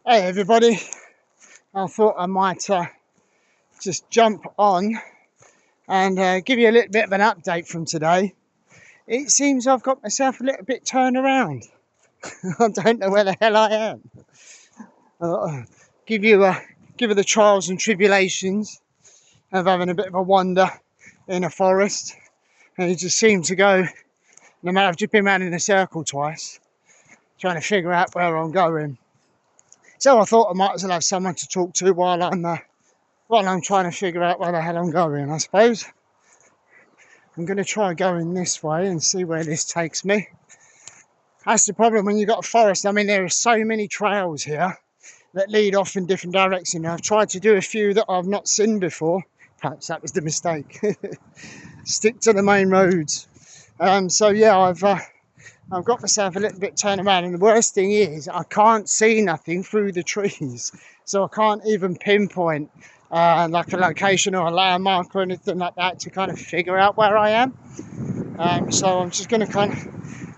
Hey everybody, I thought I might just jump on and give you a little bit of an update from today. It seems I've got myself a little bit turned around. I don't know where the hell I am. Give you the trials and tribulations of having a bit of a wander in a forest, and it just seemed to go, no matter I've just been around in a circle twice, trying to figure out where I'm going. So I thought I might as well have someone to talk to while I'm trying to figure out where the hell I'm going. I suppose I'm going to try going this way and see where this takes me. That's the problem when you've got a forest. I mean, there are so many trails here that lead off in different directions. I've tried to do a few that I've not seen before. Perhaps that was the mistake. Stick to the main roads. So yeah, I've got myself a little bit turned around, and the worst thing is I can't see nothing through the trees, so I can't even pinpoint like a location or a landmark or anything like that to kind of figure out where I am. So I'm just going to kind of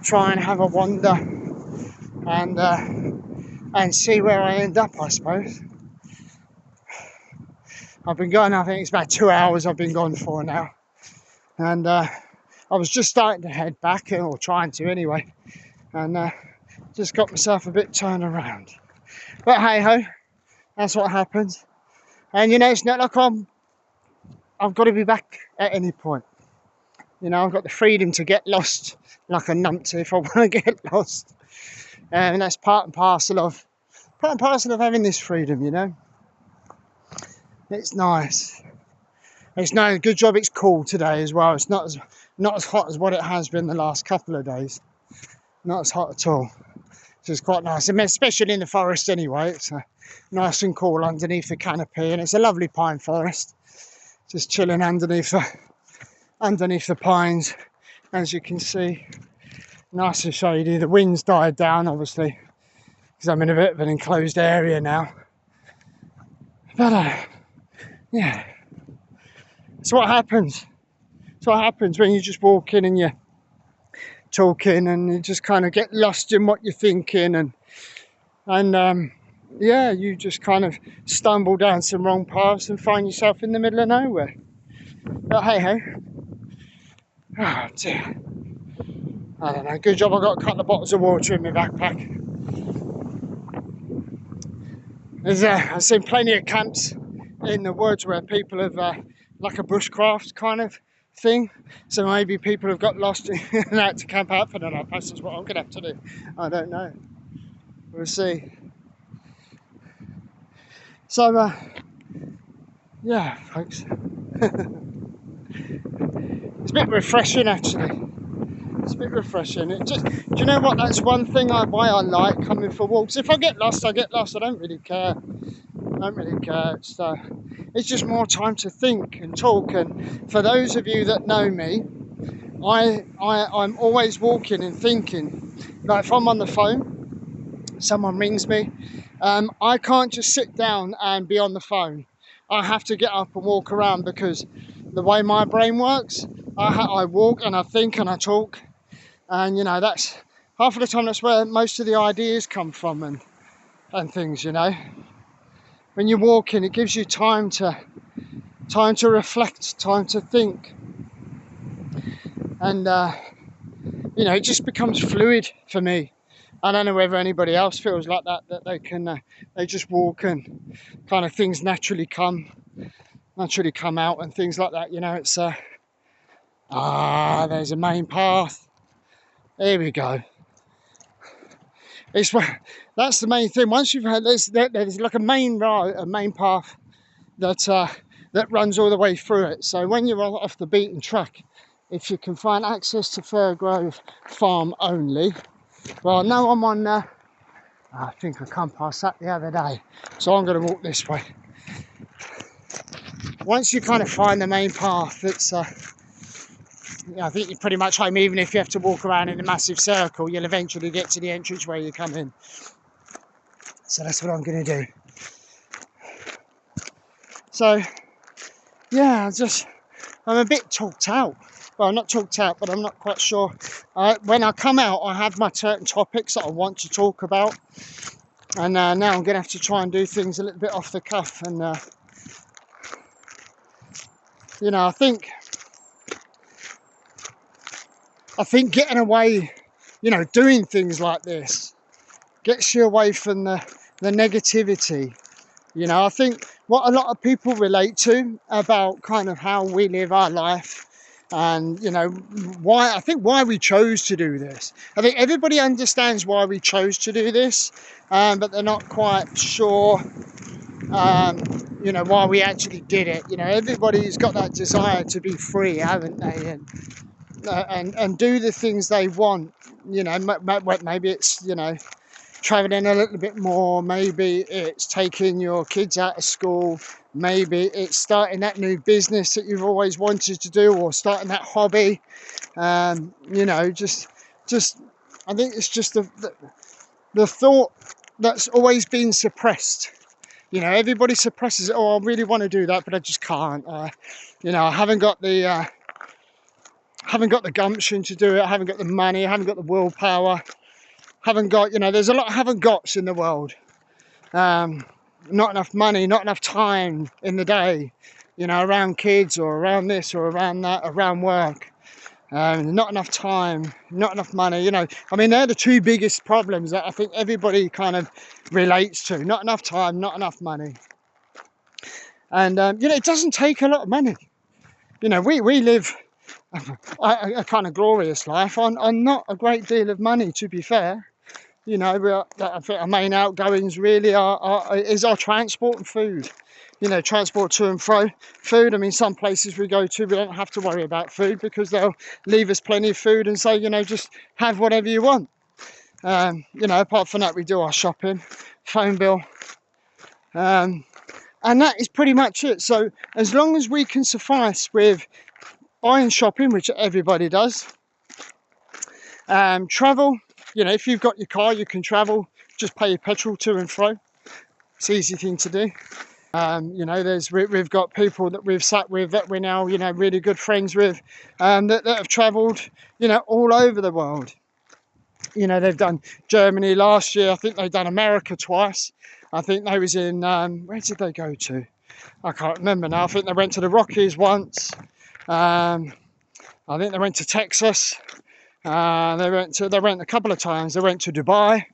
try and have a wander and see where I end up, I suppose. I've been gone, I think it's about 2 hours I've been gone for now, and I was just starting to head back, or trying to anyway, and just got myself a bit turned around. But hey ho, that's what happens. And you know, it's not like I've got to be back at any point. You know, I've got the freedom to get lost like a numpty if I want to get lost. And that's part and parcel of having this freedom, you know. It's nice. It's no good job it's cool today as well. It's not as hot as what it has been the last couple of days. Not as hot at all. So it's quite nice. I mean, especially in the forest anyway. It's nice and cool underneath the canopy, and it's a lovely pine forest. Just chilling underneath the pines, as you can see. Nice and shady. The wind's died down, obviously, because I'm in a bit of an enclosed area now. But yeah, it's what happens. It's what happens when you just walk in and you're talking, and you just kind of get lost in what you're thinking, and yeah, you just kind of stumble down some wrong paths and find yourself in the middle of nowhere. But hey ho. Oh dear. I don't know. Good job I got a couple of bottles of water in my backpack. I've seen plenty of camps in the woods where people have like a bushcraft kind of thing. So maybe people have got lost and had to camp out for the night. Perhaps that's what I'm going to have to do. I don't know. We'll see. So yeah, folks. It's a bit refreshing, actually. It's a bit refreshing. Do you know what? That's one thing why I like coming for walks. If I get lost, I get lost. I don't really care. It's just more time to think and talk. And for those of you that know me, I'm always walking and thinking. Like if I'm on the phone, someone rings me, I can't just sit down and be on the phone. I have to get up and walk around, because the way my brain works, I walk and I think and I talk, and you know, that's half of the time that's where most of the ideas come from and things, you know. When you're walking, it gives you time to reflect, time to think, and you know, it just becomes fluid for me. I don't know whether anybody else feels like that they just walk and kind of things naturally come out and things like that, you know. It's there's a main path. Here we go. That's the main thing. Once you've had there's like a main path that runs all the way through it. So when you're off the beaten track, if you can find access to Fairgrove Farm only. Well, no, I'm on I think I come past that the other day, so I'm going to walk this way. Once you kind of find the main path, it's I think you're pretty much home. Even if you have to walk around in a massive circle, you'll eventually get to the entrance where you come in. So that's what I'm going to do. So yeah, I'm a bit talked out. Well, not talked out, but I'm not quite sure. When I come out, I have my certain topics that I want to talk about. And now I'm going to have to try and do things a little bit off the cuff. And, you know, I think getting away, you know, doing things like this gets you away from the negativity. You know, I think what a lot of people relate to about kind of how we live our life, and, you know, why we chose to do this. I think everybody understands why we chose to do this, but they're not quite sure, you know, why we actually did it. You know, everybody's got that desire to be free, haven't they? And do the things they want. You know, maybe it's, you know, traveling a little bit more, maybe it's taking your kids out of school, maybe it's starting that new business that you've always wanted to do, or starting that hobby. You know, just I think it's just the thought that's always been suppressed. You know, everybody suppresses it. Oh, I really want to do that, but I just can't. You know, I haven't got the gumption to do it. I haven't got the money. I haven't got the willpower. Haven't got, you know, there's a lot of haven't gots in the world. Not enough money, not enough time in the day, you know, around kids or around this or around that, around work. Not enough time, not enough money, you know. I mean, they're the two biggest problems that I think everybody kind of relates to. Not enough time, not enough money. And, you know, it doesn't take a lot of money. You know, we live a kind of glorious life on not a great deal of money, to be fair. You know, I think our main outgoings really is our transport and food. You know, transport to and fro. Food, I mean, some places we go to, we don't have to worry about food because they'll leave us plenty of food and say, you know, just have whatever you want. You know, apart from that, we do our shopping, phone bill. And that is pretty much it. So as long as we can suffice with buying, shopping, which everybody does, travel, you know, if you've got your car, you can travel, just pay your petrol to and fro. It's an easy thing to do. You know, we've got people that we've sat with that we're now, you know, really good friends with, that have travelled, you know, all over the world. You know, they've done Germany last year. I think they've done America twice. I think they was in, where did they go to? I can't remember now. I think they went to the Rockies once. I think they went to Texas. They went a couple of times. They went to Dubai.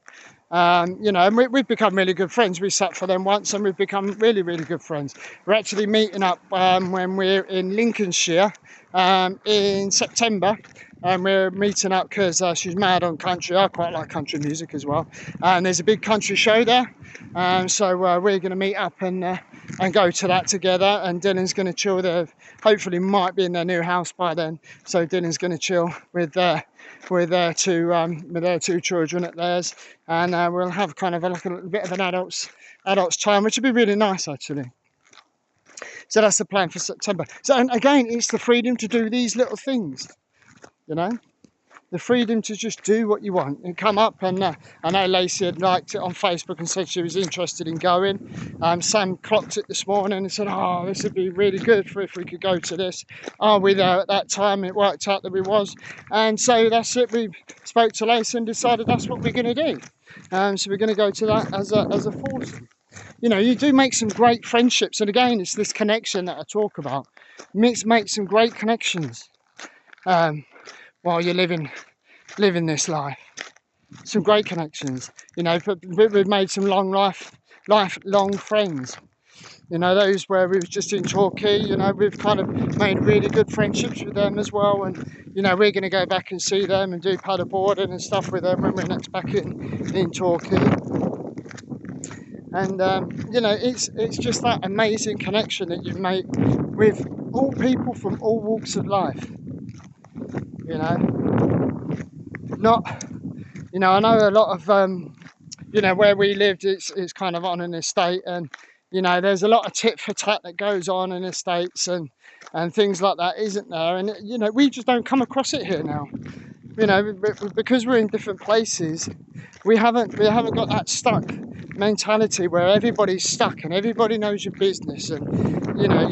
You know, and we've become really good friends. We sat for them once and we've become really, really good friends. We're actually meeting up when we're in Lincolnshire in September. And we're meeting up because she's mad on country. I quite like country music as well. And there's a big country show there. So we're going to meet up and go to that together. And Dylan's going to chill there. Hopefully might be in their new house by then. So Dylan's going to chill with their two children at theirs. And we'll have kind of like a little bit of an adults time, which would be really nice actually. So that's the plan for September. So, and again, it's the freedom to do these little things, you know, the freedom to just do what you want and come up. And I know Lacey had liked it on Facebook and said she was interested in going. Sam clocked it this morning and said, oh, this would be really good if we could go to this. Are we there at that time? It worked out that we was. And so that's it. We spoke to Lacey and decided that's what we're going to do. So we're going to go to that as a foursome. You know, you do make some great friendships. And again, it's this connection that I talk about. Make some great connections while you're living this life. Some great connections. You know, we've made some lifelong friends. You know, those where we was just in Torquay, you know, we've kind of made really good friendships with them as well. And, you know, we're going to go back and see them and do paddleboarding and stuff with them when we're next back in Torquay. And, you know, it's just that amazing connection that you make with all people from all walks of life. You know, not, you know, I know a lot of, you know, where we lived, it's kind of on an estate, and, you know, there's a lot of tit for tat that goes on in estates and things like that, isn't there? And, you know, we just don't come across it here now. You know, because we're in different places, we haven't got that stuck mentality where everybody's stuck and everybody knows your business, and, you know,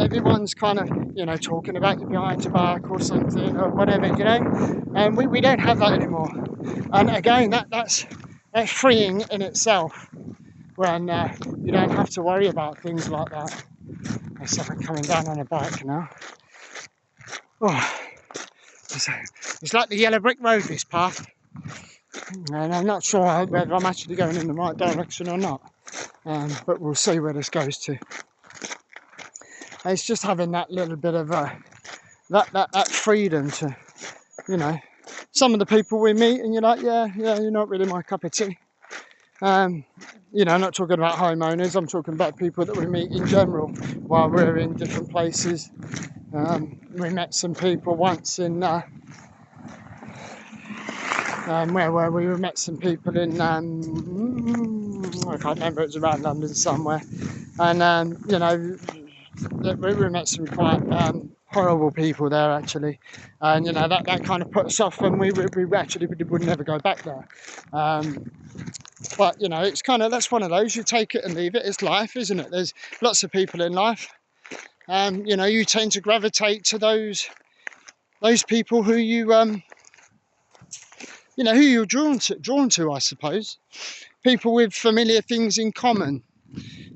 everyone's kind of, you know, talking about you behind your back or something or whatever, you know. And we don't have that anymore. And again, that's It's freeing in itself when you don't have to worry about things like that. There's someone coming down on a bike now. Oh, it's like the yellow brick road, this path, and I'm not sure whether I'm actually going in the right direction or not, but we'll see where this goes to. It's just having that little bit of that freedom to, you know, some of the people we meet and you're like, yeah, you're not really my cup of tea. You know, I'm not talking about homeowners, I'm talking about people that we meet in general while we're in different places. We met some people once in, where were we? We met some people in, I can't remember, it was around London somewhere. And, you know, we met some quite horrible people there actually, and you know that kind of put us off, and we actually would never go back there. But you know, it's kind of, that's one of those, you take it and leave it. It's life, isn't it? There's lots of people in life. You know, you tend to gravitate to those people who you you know, who you're drawn to, I suppose. People with familiar things in common.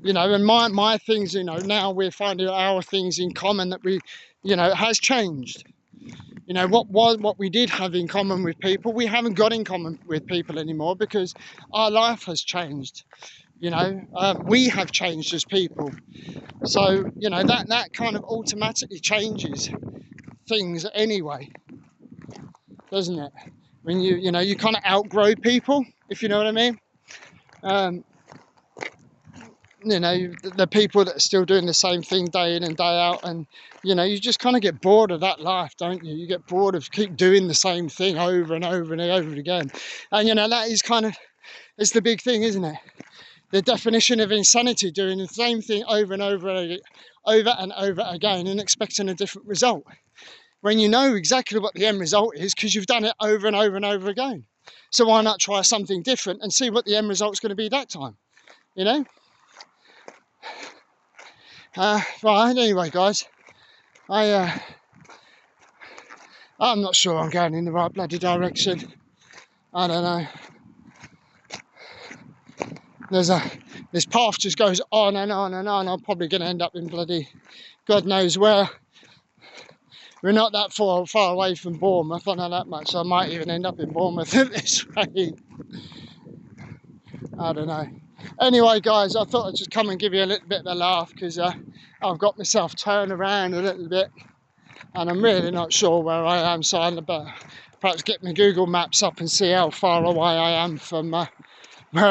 You know, and my things, you know, now we're finding our things in common that we, you know, has changed. You know, what we did have in common with people, we haven't got in common with people anymore because our life has changed. You know, we have changed as people. So, you know, that kind of automatically changes things anyway, doesn't it? When you know, you kind of outgrow people, if you know what I mean. You know, the people that are still doing the same thing day in and day out, and you know, you just kind of get bored of that life, don't you? You get bored of keep doing the same thing over and over and over again. And you know, that is kind of, it's the big thing, isn't it? The definition of insanity, doing the same thing over and over and over again and expecting a different result when you know exactly what the end result is, because you've done it over and over and over again. So why not try something different and see what the end result's going to be that time, you know? Right, anyway guys, I'm not sure I'm going in the right bloody direction. I don't know. This path just goes on and on and on. I'm probably going to end up in bloody God knows where. We're not that far away from Bournemouth, I know that much, so I might even end up in Bournemouth at this rate. I don't know. Anyway guys, I thought I'd just come and give you a little bit of a laugh, because I've got myself turned around a little bit and I'm really not sure where I am, so I'll perhaps get my Google Maps up and see how far away I am from where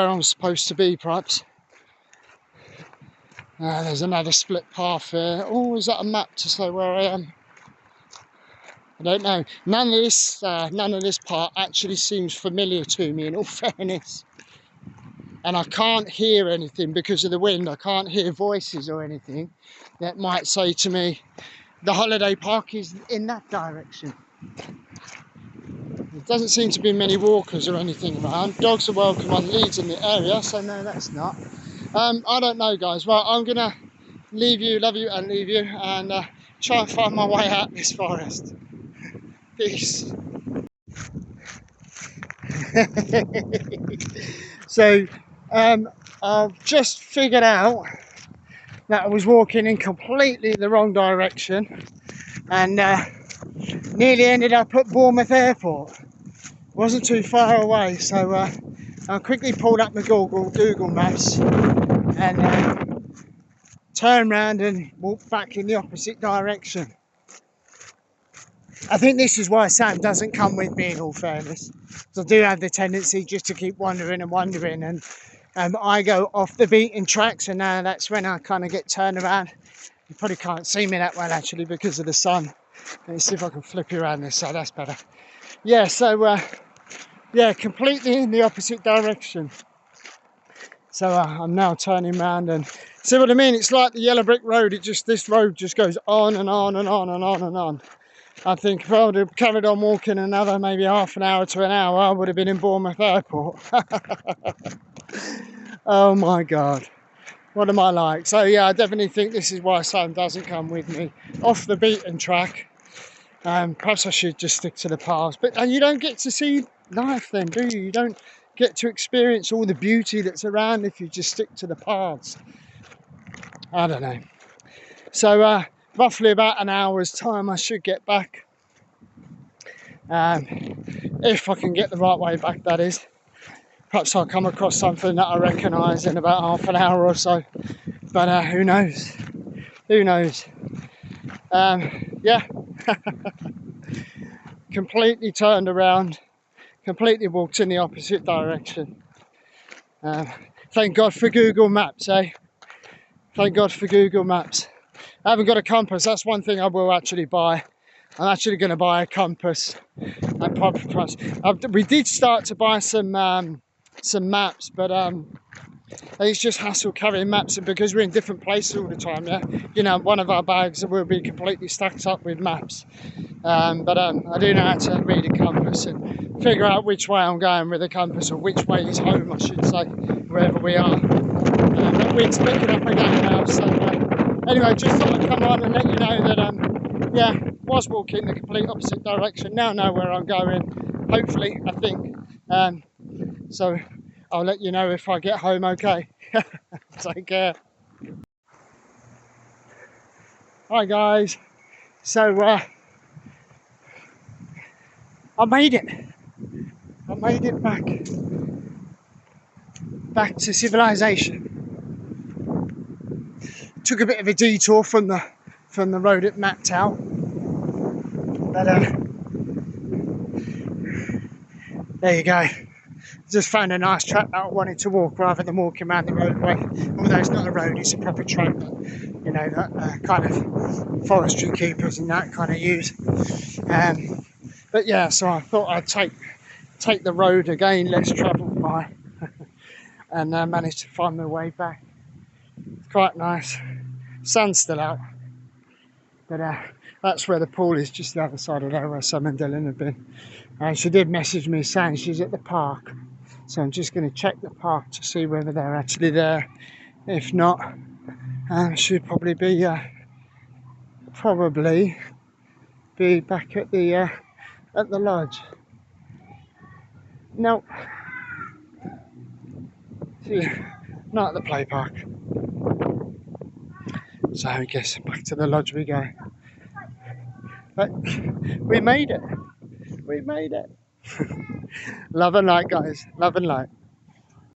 I'm supposed to be, perhaps. There's another split path here. Oh, is that a map to say where I am? I don't know. None of this part actually seems familiar to me, in all fairness. And I can't hear anything because of the wind. I can't hear voices or anything that might say to me, the holiday park is in that direction. There doesn't seem to be many walkers or anything around. Dogs are welcome on leads in the area, so no, that's not. I don't know, guys. Well, I'm going to leave you, love you and leave you, and try and find my way out this forest. Peace. So, I've just figured out that I was walking in completely the wrong direction and nearly ended up at Bournemouth Airport. Wasn't too far away, so I quickly pulled up my Google Maps and turned around and walked back in the opposite direction. I think this is why Sam doesn't come with me, in all fairness. So I do have the tendency just to keep wandering and wandering, and I go off the beaten tracks, and now that's when I kind of get turned around. You probably can't see me that well actually because of the sun. Let's see if I can flip you around this side, that's better. Yeah, so yeah, completely in the opposite direction. So I'm now turning around, and see what I mean? It's like the yellow brick road. This road just goes on and on and on and on and on. I think if I would have carried on walking another maybe half an hour to an hour, I would have been in Bournemouth Airport. Oh my God, what am I like? So yeah, I definitely think this is why Sam doesn't come with me. Off the beaten track. Perhaps I should just stick to the paths. But you don't get to see life then, do you? You don't get to experience all the beauty that's around if you just stick to the paths. I don't know. So roughly about an hour's time I should get back. If I can get the right way back, that is. Perhaps I'll come across something that I recognise in about half an hour or so. But who knows? Who knows? Yeah. Completely turned around. Completely walked in the opposite direction. Thank God for Google Maps, eh? Thank God for Google Maps. I haven't got a compass. That's one thing I will actually buy. I'm actually going to buy a compass. We did start to buy some maps, but it's just hassle carrying maps, and because we're in different places all the time, yeah, you know, one of our bags will be completely stacked up with maps. But I do know how to read a compass and figure out which way I'm going with a compass, or which way is home, I should say, wherever we are. But we're picking up again now, so anyway, just thought I'd come on and let you know that yeah, was walking the complete opposite direction. Now I know where I'm going, hopefully, I think. So I'll let you know if I get home okay. Take care. Hi guys. So I made it. I made it back to civilization. Took a bit of a detour from the road it mapped out, but there you go. Just found a nice track that I wanted to walk rather than walking around the roadway. Although it's not a road, it's a proper track that, you know, that kind of forestry keepers and that kind of use. But yeah, so I thought I'd take the road again, less travelled by, and managed to find my way back. It's quite nice. Sun's still out, but that's where the pool is, just the other side of there where Sam and Dylan have been. And she did message me saying she's at the park, so I'm just going to check the park to see whether they're actually there. If not, she'd probably be back at the lodge. Nope, not at the play park. So I guess back to the lodge we go. But we made it. We made it. Love and light, guys. Love and light.